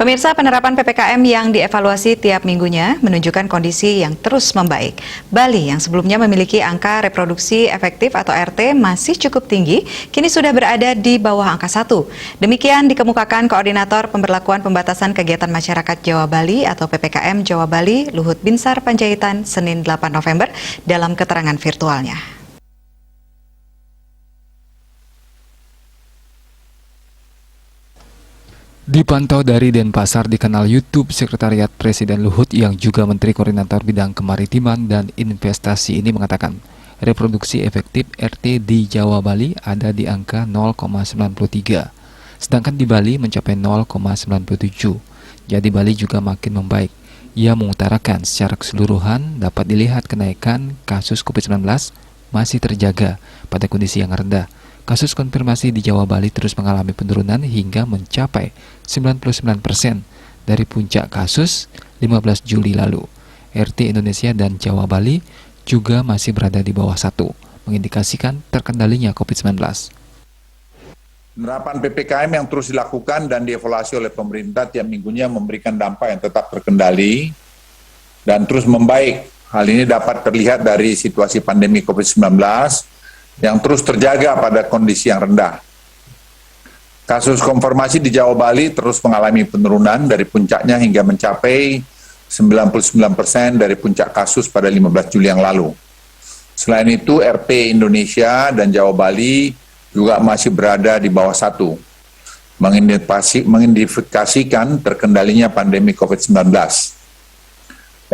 Pemirsa, penerapan PPKM yang dievaluasi tiap minggunya menunjukkan kondisi yang terus membaik. Bali yang sebelumnya memiliki angka reproduksi efektif atau RT masih cukup tinggi, kini sudah berada di bawah angka 1. Demikian dikemukakan Koordinator Pemberlakuan Pembatasan Kegiatan Masyarakat Jawa Bali atau PPKM Jawa Bali, Luhut Binsar Panjaitan, Senin 8 November dalam keterangan virtualnya. Dipantau dari Denpasar di kanal YouTube Sekretariat Presiden Luhut yang juga Menteri Koordinator Bidang Kemaritiman dan Investasi ini mengatakan reproduksi efektif RT di Jawa Bali ada di angka 0,93, sedangkan di Bali mencapai 0,97. Jadi Bali juga makin membaik. Ia mengutarakan secara keseluruhan dapat dilihat kenaikan kasus COVID-19 masih terjaga pada kondisi yang rendah. Kasus konfirmasi di Jawa Bali terus mengalami penurunan hingga mencapai 99% dari puncak kasus 15 Juli lalu. RT Indonesia dan Jawa Bali juga masih berada di bawah 1, mengindikasikan terkendalinya COVID-19. Penerapan PPKM yang terus dilakukan dan dievaluasi oleh pemerintah tiap minggunya memberikan dampak yang tetap terkendali dan terus membaik. Hal ini dapat terlihat dari situasi pandemi COVID-19 yang terus terjaga pada kondisi yang rendah. Kasus konfirmasi di Jawa Bali terus mengalami penurunan dari puncaknya hingga mencapai 99% dari puncak kasus pada 15 Juli yang lalu. Selain itu, RT Indonesia dan Jawa Bali juga masih berada di bawah 1, mengindikasikan terkendalinya pandemi COVID-19.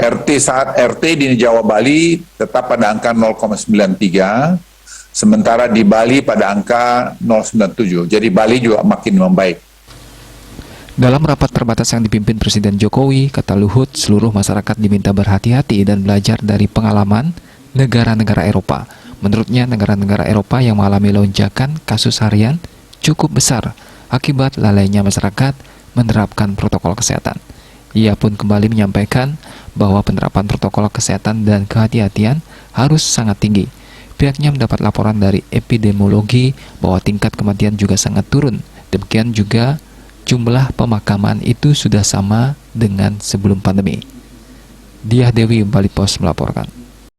RT di Jawa Bali tetap pada angka 0,93, sementara di Bali pada angka 0,97. Jadi Bali juga makin membaik. Dalam rapat terbatas yang dipimpin Presiden Jokowi, kata Luhut, seluruh masyarakat diminta berhati-hati dan belajar dari pengalaman negara-negara Eropa. Menurutnya, negara-negara Eropa yang mengalami lonjakan kasus harian cukup besar akibat lalainya masyarakat menerapkan protokol kesehatan. Ia pun kembali menyampaikan bahwa penerapan protokol kesehatan dan kehati-hatian harus sangat tinggi. Pihaknya mendapat laporan dari epidemiologi bahwa tingkat kematian juga sangat turun. Demikian juga jumlah pemakaman itu sudah sama dengan sebelum pandemi. Diah Dewi, Bali Pos melaporkan.